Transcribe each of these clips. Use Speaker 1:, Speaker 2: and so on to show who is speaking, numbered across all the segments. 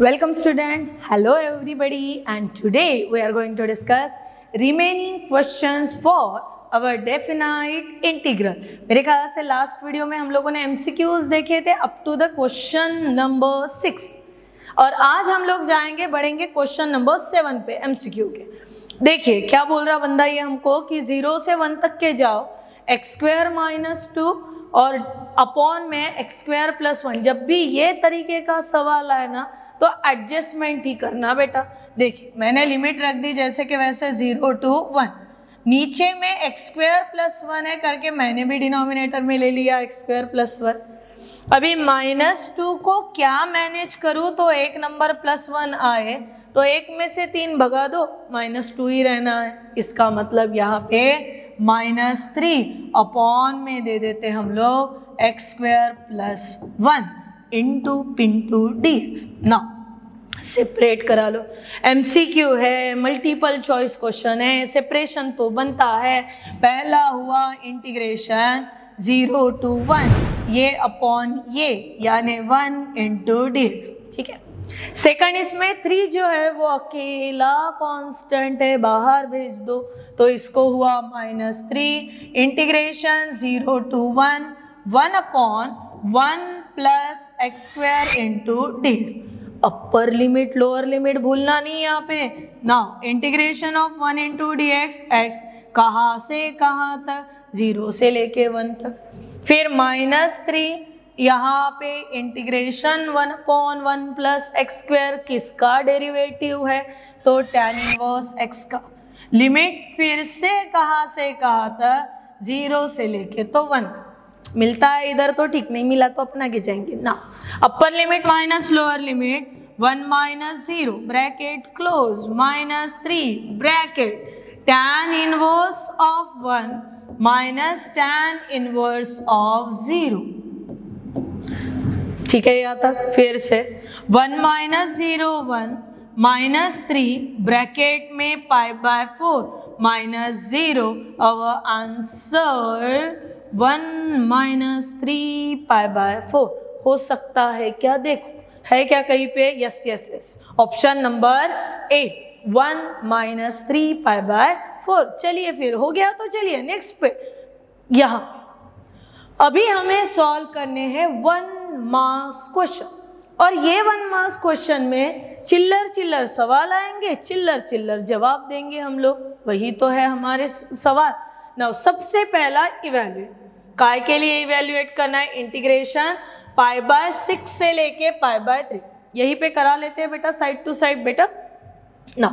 Speaker 1: Welcome student, hello everybody, and today we are going to discuss remaining questions for our definite integral. मेरे ख्याल से last video में हम लोगों ने MCQs देखे थे up to the question number 6 और आज हम लोग जाएंगे बढ़ेंगे क्वेश्चन नंबर 7 पे MCQ के। देखिए क्या बोल रहा बंदा ये हमको कि 0 से 1 तक के जाओ x² - 2 और अपॉन में x² + 1। जब भी ये तरीके का सवाल आए ना तो एडजस्टमेंट ही करना बेटा। देखिए मैंने लिमिट रख दी जैसे कि वैसे 0 to 1, नीचे में x² + 1 है करके मैंने भी डिनोमिनेटर में ले लिया x² + 1। अभी -2 को क्या मैनेज करूँ तो एक नंबर +1 आए तो एक में से 3 भगा दो, -2 ही रहना है। इसका मतलब यहाँ पे -3 अपॉन में दे देते हम लोग x² + 1 इंटू पिंटू dx। ना सेपरेट करा लो, MCQ है, मल्टीपल चॉइस क्वेश्चन है, सेपरेशन तो बनता है। पहला हुआ इंटीग्रेशन 0 to 1 ये अपॉन ये यानी 1 इंटू dx, ठीक है। सेकंड इसमें 3 जो है वो अकेला कांस्टेंट है, बाहर भेज दो तो इसको हुआ -3 integration 0 to 1 1 upon 1 + x² into dx। Upper limit lower limit भूलना नहीं यहाँ पे। Now integration of 1 into dx x कहाँ से कहाँ तक, 0 से लेके 1 तक। फिर -3 यहाँ पे इंटीग्रेशन 1 अपॉन 1 + x² किसका डेरिवेटिव है तो tan इनवर्स x का। लिमिट फिर से कहाँ तक, 0 से लेके तो 1। मिलता है इधर तो ठीक, नहीं मिला तो अपना खींचेंगे ना। Upper limit minus lower limit 1 - 0 bracket close -3 bracket tan inverse of 1 minus tan inverse of 0, ठीक है यहाँ तक। फिर से 1 - 0 1 -3 ब्रैकेट में π/4 -0 अवर आंसर 1 - 3 π/4 हो सकता है क्या, देखो है क्या कहीं पे, यस ऑप्शन नंबर ए 1 - 3 π/4। चलिए फिर हो गया तो चलिए नेक्स्ट पे। यहाँ अभी हमें सॉल्व करने हैं 1 मार्क्स क्वेश्चन और ये 1 मार्क्स क्वेश्चन में चिल्लर सवाल आएंगे, चिल्लर जवाब देंगे हम लोग, वही तो है हमारे सवाल। नाउ सबसे पहला इवैल्यूएट, काय के लिए इवैल्यूएट करना है, इंटीग्रेशन π/6 से लेके π/3 यही पे करा लेते हैं बेटा, साइड टू साइड बेटा। Now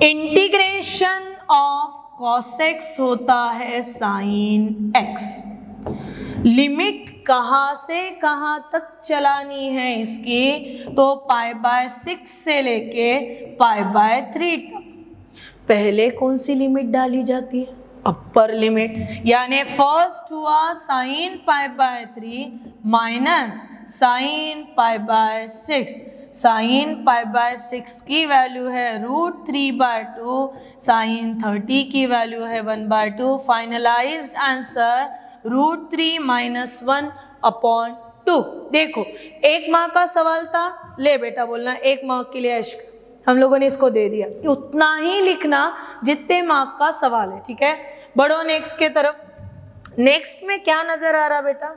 Speaker 1: integration of cos x होता है sin x। लिमिट कहाँ से कहाँ तक चलानी है इसकी तो π/6 से लेके π/3 तक। पहले कौन सी लिमिट डाली जाती है, अपर लिमिट, यानी फर्स्ट हुआ sin π/3 माइनस sin π/6। sin π/6 की वैल्यू है √3/2, sin 30 की वैल्यू है 1/2। Finalised answer √3 - 1 upon 2। देखो 1 मार्क का सवाल था, ले बेटा बोलना 1 मार्क के लिए इश्क, हम लोगों ने इसको दे दिया। उतना ही लिखना जितने मार्क का सवाल है, ठीक है। बढ़ो नेक्स्ट के तरफ। नेक्स्ट में क्या नजर आ रहा बेटा,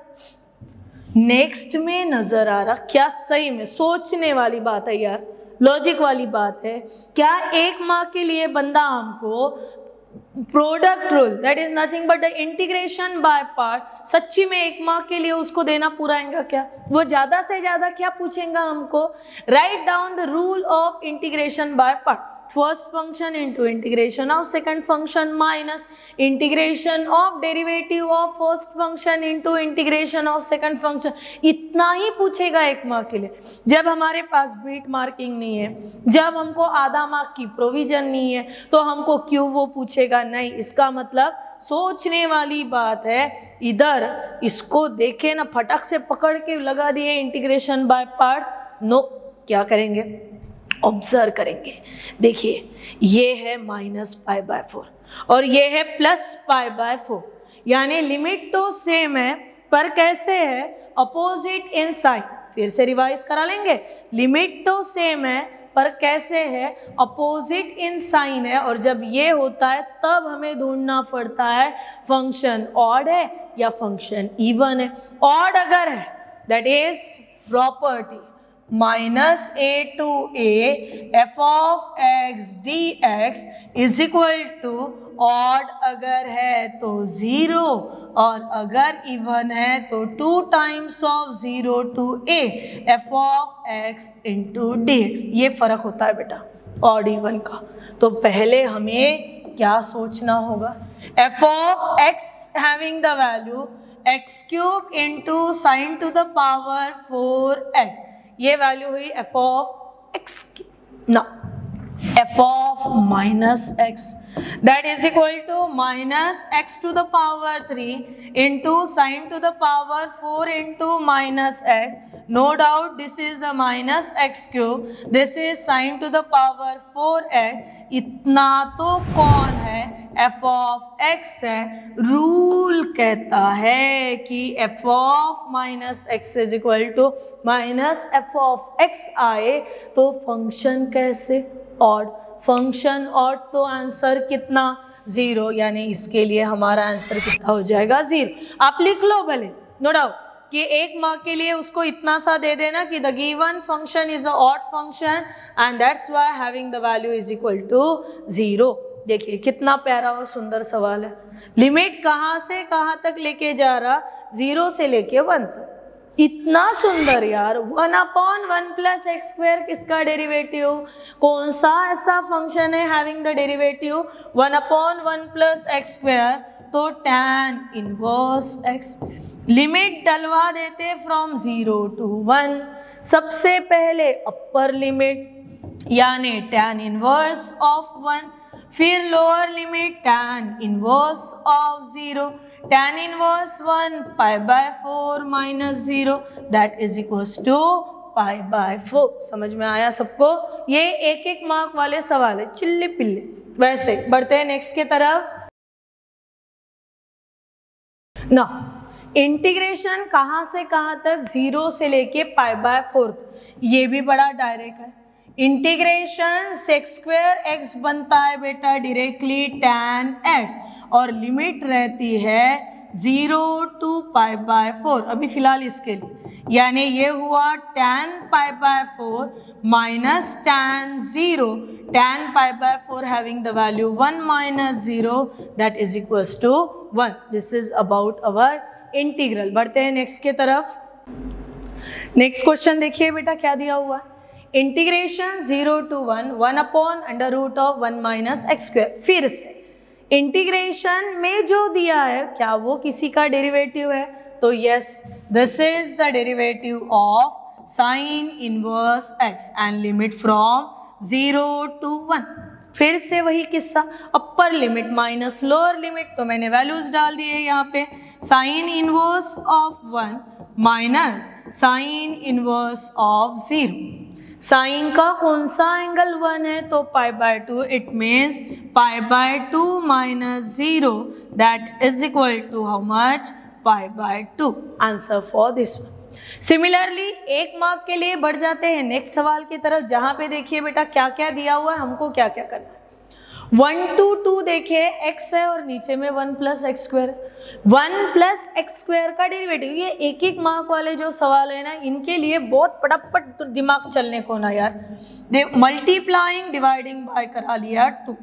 Speaker 1: नेक्स्ट में नजर आ रहा क्या, सही में सोचने वाली बात है यार, लॉजिक वाली बात है। क्या 1 मार्क के लिए बंदा हमको product rule that is nothing but the integration by part, सच्ची में 1 मार्क के लिए उसको देना पूरा आएगा क्या, वो ज्यादा से ज्यादा क्या पूछेगा हमको, write down the rule of integration by part. First function into integration of second function minus integration of derivative of first function into integration of second function. इतना ही पूछेगा 1 मार्क के लिए। जब हमारे पास बीट मार्किंग नहीं है, जब हमको आधा मार्क की प्रोविजन नहीं है तो हमको क्यों वो पूछेगा नहीं। इसका मतलब सोचने वाली बात है। इधर इसको देखे ना, फटक से पकड़ के लगा दिए इंटीग्रेशन बाय पार्ट्स, नो क्या करेंगे, ऑब्जर्व करेंगे। देखिए ये है -π/4 और ये है +π/4, यानी लिमिट तो सेम है पर कैसे है, अपोजिट इन साइन। फिर से रिवाइज करा लेंगे। लिमिट तो सेम है पर कैसे है, अपोजिट इन साइन है, और जब ये होता है तब हमें ढूंढना पड़ता है फंक्शन ऑड है या फंक्शन इवन है। ऑड अगर है that is property minus a to a f of x d x is equal to odd अगर है तो 0 और अगर इवन है तो 2 times of 0 to a f of x into d x. ये फर्क होता है बेटा ऑड इवन का। तो पहले हमें क्या सोचना होगा, f of x having the value x cube into sine to the power 4x, ये वैल्यू हुई एफ ऑफ एक्स की। ना f of minus x that is equal to minus x to the power 3 into sine to the power 4 into minus x. No doubt this is a minus x cube, this is sine to the power 4x। इतना तो कौन है, f of x है। Rule कहता है कि f of minus x is equal to minus f of x आए तो फंक्शन कैसे ऑड, फंक्शन ऑड तो आंसर कितना 0, यानी इसके लिए हमारा आंसर कितना हो जाएगा 0। आप लिख लो भले, नो डाउट कि 1 मार्क के लिए उसको इतना सा दे देना कि the given function is a odd function and that's why having the value is equal to 0। देखिए कितना प्यारा और सुंदर सवाल है। लिमिट कहाँ से कहाँ तक लेके जा रहा, 0 से लेके 1 तक। इतना सुंदर यार। 1/1 प्लस एक्स स्क्वायर किसका डेरिवेटिव, कौन सा ऐसा फंक्शन है having the derivative 1/1 plus x square, तो tan इनवर्स x। लिमिट डलवा देते फ्रॉम 0 to 1। सबसे पहले अपर लिमिट यानी tan इनवर्स ऑफ 1, फिर lower limit tan inverse of 0, tan inverse 1 pi by 4 minus 0 that is equals to pi by 4। समझ में आया सबको? ये एक एक मार्क वाले सवाल है, चिल्ले पिल्ले। वैसे बढ़ते हैं नेक्स्ट के तरफ ना। इंटीग्रेशन कहाँ से कहाँ तक, 0 से लेके पाई बाय 4 तक। ये भी बड़ा डायरेक्ट है। इंटीग्रेशन सेक्स स्क्वायर एक्स बनता है बेटा डायरेक्टली tan x, और लिमिट रहती है 0 to पाई बाय 4 अभी फिलहाल इसके लिए, यानी ये हुआ tan pi by 4 minus tan 0, tan pi by 4 having the value 1 minus 0 that is equals to 1। This is about our integral. बढ़ते हैं नेक्स्ट के तरफ। नेक्स्ट क्वेश्चन देखिए बेटा क्या दिया हुआ है, integration 0 to 1 1/√1 minus x square. फिर से इंटीग्रेशन में जो दिया है क्या वो किसी का डेरिवेटिव है, तो yes this is the derivative of sine inverse x and limit from 0 to 1। फिर से वही किस्सा, upper limit minus lower limit, तो मैंने वैल्यूज डाल दिए यहाँ पे। Sine inverse of 1 minus sine inverse of 0। Sine का कौन सा एंगल 1 है, तो pi by 2, it means pi by 2 minus 0 that is equal to how much, pi by 2। Answer for this one. Similarly 1 mark के लिए बढ़ जाते हैं नेक्स्ट सवाल की तरफ, जहां पे देखिए बेटा क्या क्या दिया हुआ है, हमको क्या क्या करना है। 1 to 2 देखिए x है और नीचे में 1 plus x square. 1 plus x square का डेरिवेटिव, ये एक एक मार्क वाले जो सवाल है ना, इनके लिए बहुत फटाफट दिमाग चलने को ना यार। मल्टीप्लाइंग डिवाइडिंग बाय करा लिया 2,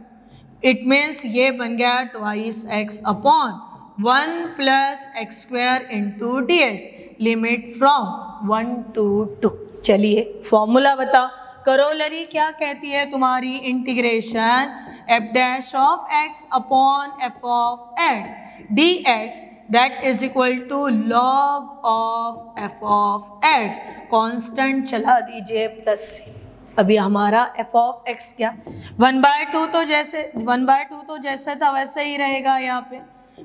Speaker 1: इट मीन्स ये बन गया twice x upon 1 plus x square into d x, limit from 1 to 2। चलिए फॉर्मूला बताओ, करोलरी क्या कहती है तुम्हारी, integration f dash of x upon f of x d x that is equal to log of f of x. Constant चला दीजिए plus से। अभी हमारा एफ ऑफ एक्स क्या 1/2 तो जैसे था वैसे ही रहेगा यहाँ पे।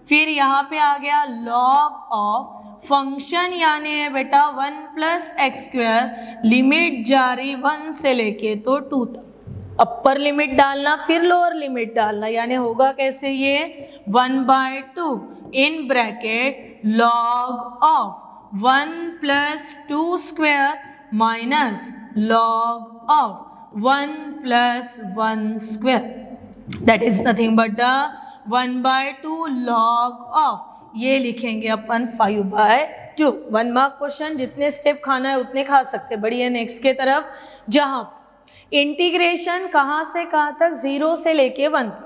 Speaker 1: फिर यहाँ पे आ गया लॉग ऑफ फंक्शन, यानी है बेटा 1 प्लस एक्स स्क्वायर, लिमिट जारी 1 से लेके तो 2 तक। अपर लिमिट डालना फिर लोअर लिमिट डालना, यानी होगा कैसे ये 1/2 in bracket log of 1 plus 2 square minus log of 1 plus 1 square. That is nothing but the 1/2 log of, ये लिखेंगे अपन 5/2. 1 मार्क क्वेश्चन, जितने स्टेप खाना है उतने खा सकते. बढ़िया, नेक्स्ट के तरफ, जहां इंटीग्रेशन कहां से कहां तक, 0 से लेके 1 तक.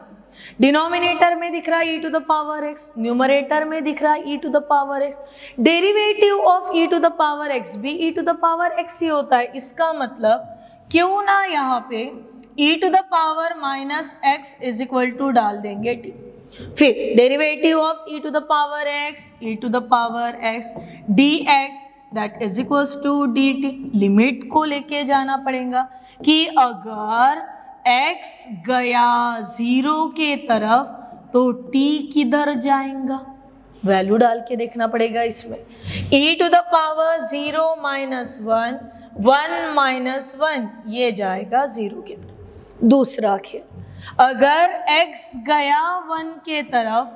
Speaker 1: डिनोमिनेटर में दिख रहा है e to the power x, numerator में दिख रहा है e to the power x. Derivative of e to the power x भी e to the power x ही होता है. इसका मतलब क्यों ना यहाँ पे e to the power minus x is equal to डाल देंगे t. फिर derivative of e to the power x, e to the power x dx that is equals to dt. Limit को लेके जाना पड़ेगा कि अगर x गया 0 के तरफ तो t किधर जाएगा, वैल्यू डाल के देखना पड़ेगा इसमें. e to the power 0 minus 1, 1 minus 1, ये जाएगा 0 के तरफ. दूसरा खेल, अगर x गया 1 के तरफ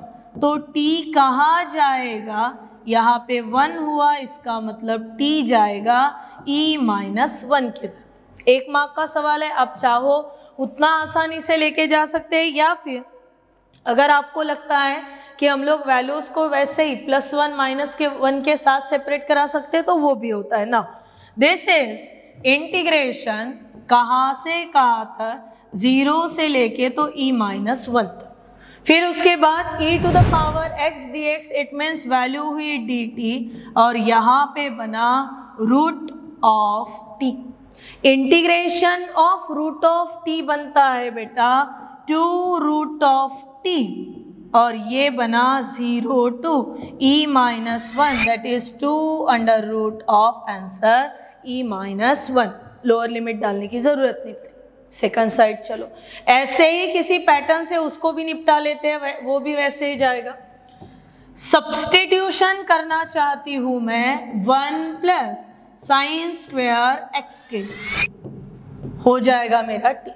Speaker 1: तो t कहाँ जाएगा, यहाँ पे 1 हुआ, इसका मतलब t जाएगा e माइनस 1 के तरफ. 1 मार्क का सवाल है, आप चाहो उतना आसानी से लेके जा सकते हैं, या फिर अगर आपको लगता है कि हम लोग वैल्यूज को वैसे ही +1 -1 के साथ सेपरेट करा सकते हैं तो वो भी होता है ना. दिस इज इंटीग्रेशन कहाँ से कहाँ तक, 0 से लेके तो e माइनस 1 तक. फिर उसके बाद e to the power x dx, it means value हुई dt और यहाँ पे बना root of t. Integration of root of t बनता है बेटा 2 रूट ऑफ t और ये बना 0 to e minus 1 that is 2 under root of answer e minus 1. Lower limit डालने की जरूरत नहीं पड़ी. सेकंड साइड चलो, ऐसे ही किसी पैटर्न से उसको भी निपटा लेते हैं, वो भी वैसे ही जाएगा. सब्स्टिट्यूशन करना चाहती हूं मैं 1 प्लस साइन स्क्वायर x के लिए, हो जाएगा मेरा t.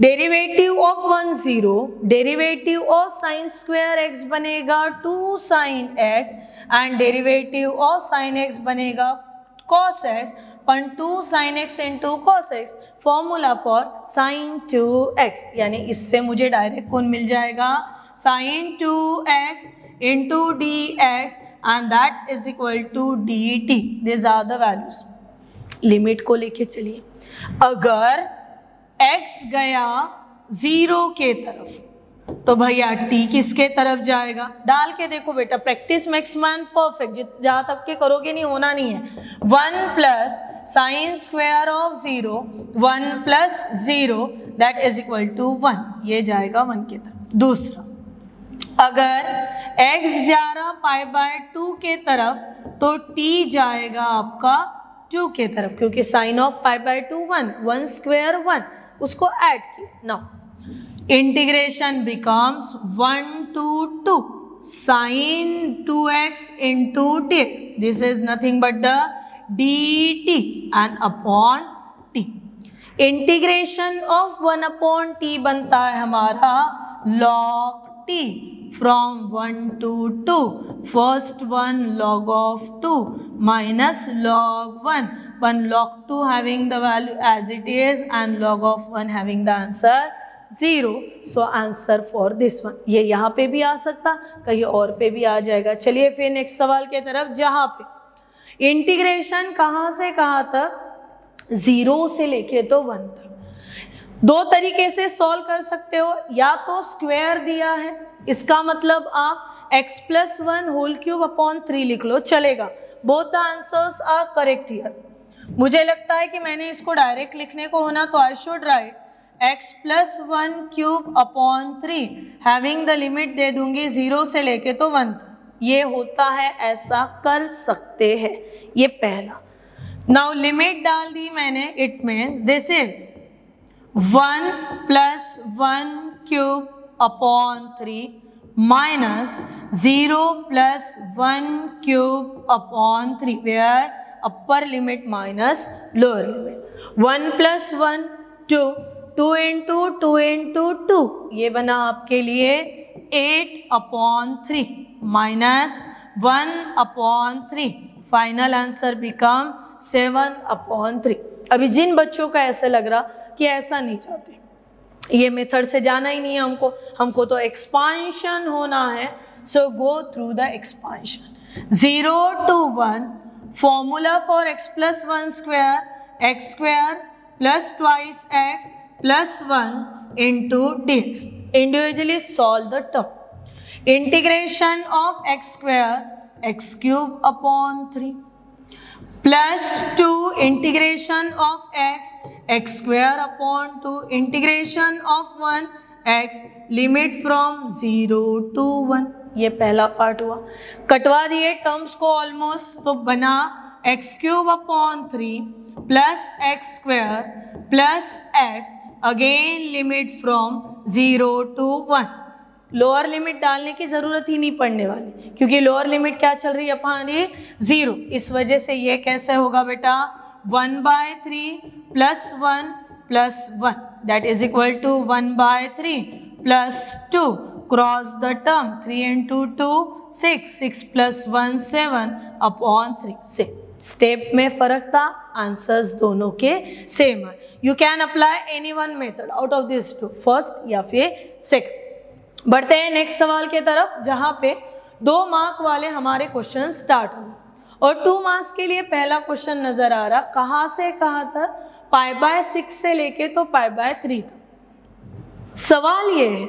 Speaker 1: Derivative of 1 0, derivative of sine square x बनेगा 2 sine x and derivative of sine x बनेगा cos x, पर 2 sine x into cos x, formula for sine 2x. यानी इससे मुझे डायरेक्ट कौन मिल जाएगा, sine 2x into dx and that is equal to dt. These are the values. Limit को लेके चलिए, अगर x गया 0 के तरफ तो भैया t किसके तरफ जाएगा, डाल के देखो बेटा. प्रैक्टिस मेक्स मैन परफेक्ट, जहां तक के करोगे नहीं होना नहीं है. 1 plus sine square of 0, 1 plus 0 that is equal to 1, ये जाएगा 1 के तरफ. दूसरा, अगर x जा रहा π/2 के तरफ तो t जाएगा आपका 2 के तरफ, क्योंकि साइन ऑफ π/2 1 स्क्वायर 1, उसको ऐड किया. Now integration becomes 1 to 2 sine 2x into dx. This is nothing but the dt and upon t. Integration of 1 upon t बनता है हमारा log t from 1 to 2. First one log of 2 minus log 1. One log 2 having the value as it is and log of 1 having the answer 0. So answer for this one. ये यहाँ पे भी आ सकता, कहीं और पे भी आ जाएगा. चलिए फिर नेक्स्ट सवाल के तरफ, जहाँ पे इंटीग्रेशन कहाँ से कहाँ तक, 0 से लेके तो 1 तक. 2 तरीके से सॉल्व कर सकते हो, या तो स्क्वायर दिया है, इसका मतलब आप x plus 1 whole cube upon 3 लिख लो, चलेगा. Both the answers are correct here. मुझे लगता है कि मैंने इसको डायरेक्ट लिखने को होना तो I should write x plus 1 cube upon 3 having the limit दे दूंगी 0 से लेके तो 1 तक. ये होता है, ऐसा कर सकते हैं. ये पहला. नाउ लिमिट डाल दी मैंने, it means this is 1 plus 1 cube upon 3 minus 0 plus 1 cube upon 3, where upper limit minus lower limit. 1 plus 1 2, 2 into 2 into 2, ये बना आपके लिए 8 upon 3 minus 1 upon 3, final answer become 7/3। अभी जिन बच्चों का ऐसे लग रहा कि ऐसा नहीं चाहते, ये मेथड से जाना ही नहीं है हमको तो एक्सपांशन होना है, so go through the expansion. 0 to 1 formula for x plus 1 square, x square plus twice x plus 1 into dx. Individually solve the term. Integration of x square x cube upon 3 plus 2 integration of x square upon 2 integration of 1 x limit from 0 to 1। ये पहला part हुआ। कटवा दिए terms को almost, तो बना x cube upon 3 plus x square plus x again limit from 0 to 1। Lower limit डालने की जरूरत ही नहीं पड़ने वाली, क्योंकि लोअर लिमिट क्या चल रही है हमारी 0। इस वजह से ये कैसे होगा बेटा, 1/3 plus 1 plus 1 that is equal to 1/3 plus 2 cross the term 3 into 2 6 6 plus 1 7/3 से। स्टेप में फर्क था, आंसर्स दोनों के सेम है। You can apply any one method out of this two, first या फिर सेकंड। बढ़ते हैं नेक्स्ट सवाल के तरफ, जहां पे 2 मार्क वाले हमारे क्वेश्चन स्टार्ट हो और 2 मार्क्स के लिए पहला क्वेश्चन नजर आ रहा, कहां से कहां तक, π/6 से लेके तो π/3 तक। सवाल ये है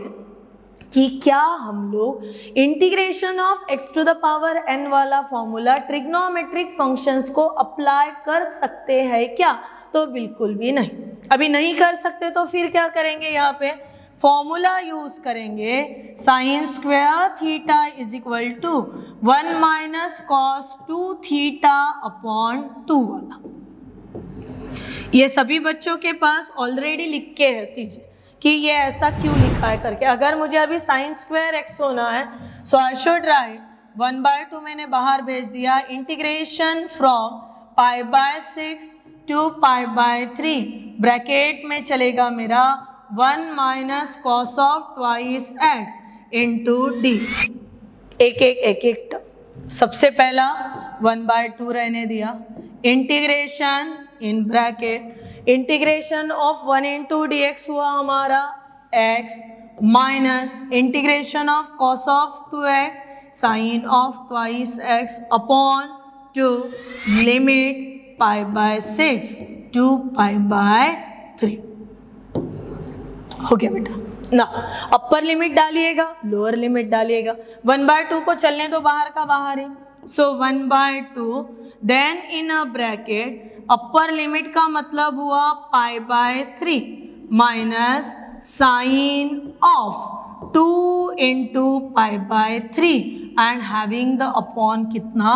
Speaker 1: कि क्या हम लोग integration of x to the power n वाला फॉर्मूला ट्रिग्नोमेट्रिक फंक्शंस को अप्लाई कर सकते हैं क्या? तो बिल्कुल भी नहीं। अभी नहीं कर सकते तो फिर क्या करेंगे, यहाँ पे फॉर्मूला यूज करेंगे sine square theta is equal to 1 minus cos 2 theta upon 2 वाला। ये सभी बच्चों के पास ऑलरेडी लिख के है चीजें कि ये ऐसा क्यों लिखा है करके। अगर मुझे अभी साइन स्क्वायर एक्स होना है, सो आई शुड राइट 1/2 मैंने बाहर भेज दिया, इंटीग्रेशन फ्रॉम π/6 टू π/3 ब्रैकेट में चलेगा मेरा 1 minus cos of twice x into d. एक टर्म, सबसे पहला 1/2 रहने दिया, integration in bracket integration of 1 into dx हुआ हमारा x minus integration of cos of 2x sine of twice x upon 2 limit π/6 to π/3। हो गया बेटा ना। अपर लिमिट डालिएगा, लोअर लिमिट डालिएगा। 1/2 को चलने दो बाहर का बाहर ही, so 1/2 then in a bracket upper limit का मतलब हुआ π/3 minus sine of 2 into π/3 and having the upon कितना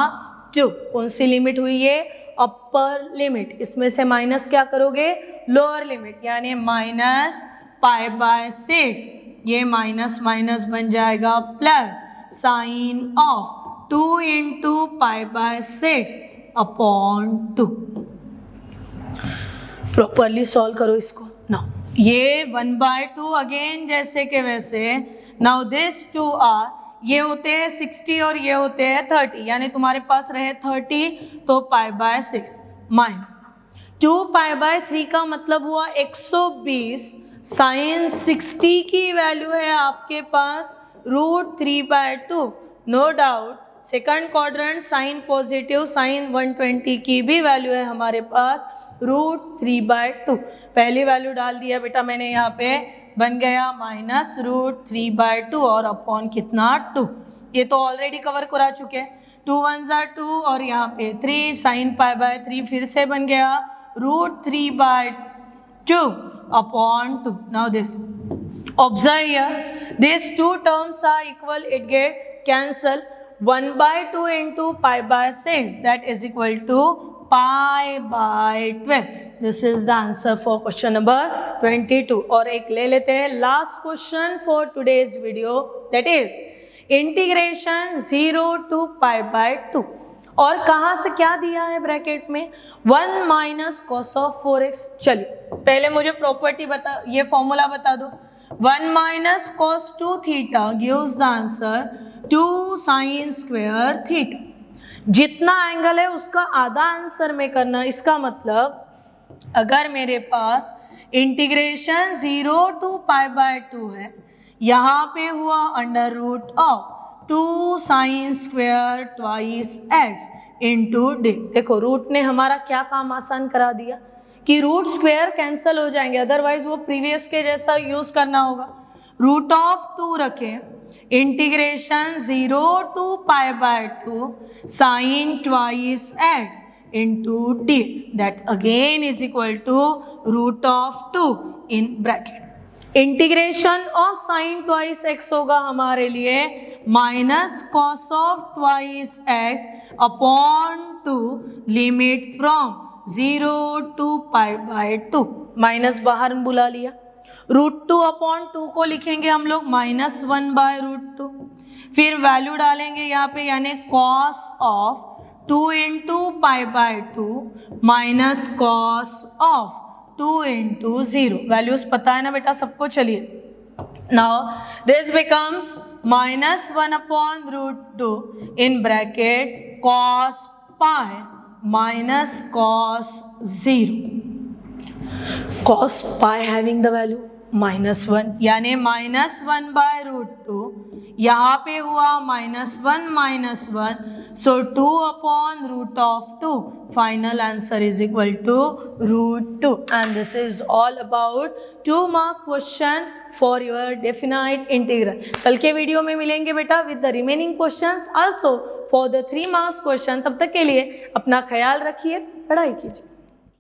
Speaker 1: 2। कौन सी लिमिट हुई ये, अपर लिमिट। इसमें से माइनस क्या करोगे, लोअर लिमिट, यानी माइनस π/6, ये माइनस माइनस बन जाएगा plus sine of 2 into π/6 upon 2। Properly solve करो इसको ना। ये 1/2 अगेन जैसे के वैसे, नाउ दिस 2 आर, ये होते हैं 60 और ये होते हैं 30, यानी तुम्हारे पास रहे 30 तो π/6 माइनस 2 π/3 का मतलब हुआ 120। साइन 60 की वैल्यू है आपके पास √3/2, no doubt. Second quadrant sine positive, sine 120 की भी वैल्यू है हमारे पास √3/2। पहली वैल्यू डाल दिया बेटा मैंने, यहाँ पे बन गया माइनस √3/2 और अपॉन कितना 2। ये तो ऑलरेडी कवर करा चुके हैं, 2 1s are 2 और यहाँ पे 3 साइन π/3 फिर से बन गया √3/2 upon 2। Now this observe here, this 2 terms are equal, it get cancel। 1/2 into π/6 that is equal to π/12। This is the answer for question number 22। और एक ले लेते हैं last question for today's video, that is integration 0 to π/2। और कहाँ से क्या दिया है ब्रैकेट में, 1 माइनस कॉस ऑफ 4x। चलिए पहले मुझे प्रॉपर्टी बता, ये फॉर्मूला बता दो। 1 minus cos 2 theta gives the answer 2 sign square theta. जितना एंगल है उसका आधा आंसर में करना। इसका मतलब अगर मेरे पास इंटीग्रेशन 0 to π/2 है, यहाँ पे हुआ under root of 2 sin square twice x into d. देखो रूट ने हमारा क्या काम आसान करा दिया कि रूट स्क्वायर कैंसिल हो जाएंगे, अदरवाइज वो प्रीवियस के जैसा यूज करना होगा। रूट ऑफ 2 रखें, integration 0 to π/2 sin twice x into dx, that again is equal to root of 2 in bracket. Integration of sine twice x होगा हमारे लिए minus cos of twice x upon 2 limit from 0 to π/2। Minus बाहर बुला लिया, root 2 upon 2 को लिखेंगे हम लोग -1/√2, फिर वैल्यू डालेंगे यहाँ पे, यानी cos of 2 into π/2 minus cos of 2 into 0। Values पता है ना बेटा सबको। चलिए now this becomes -1/√2 in bracket cos pi minus cos 0, cos pi having the value -1, यानी -1/√2, यहाँ पे हुआ -1, so 2/√2, final answer is equal to √2, and this is all about 2 mark question for your definite integral। कल के video में मिलेंगे बेटा with the remaining questions also for the 3 marks question। तब तक के लिए अपना ख्याल रखिए, पढ़ाई कीजिए।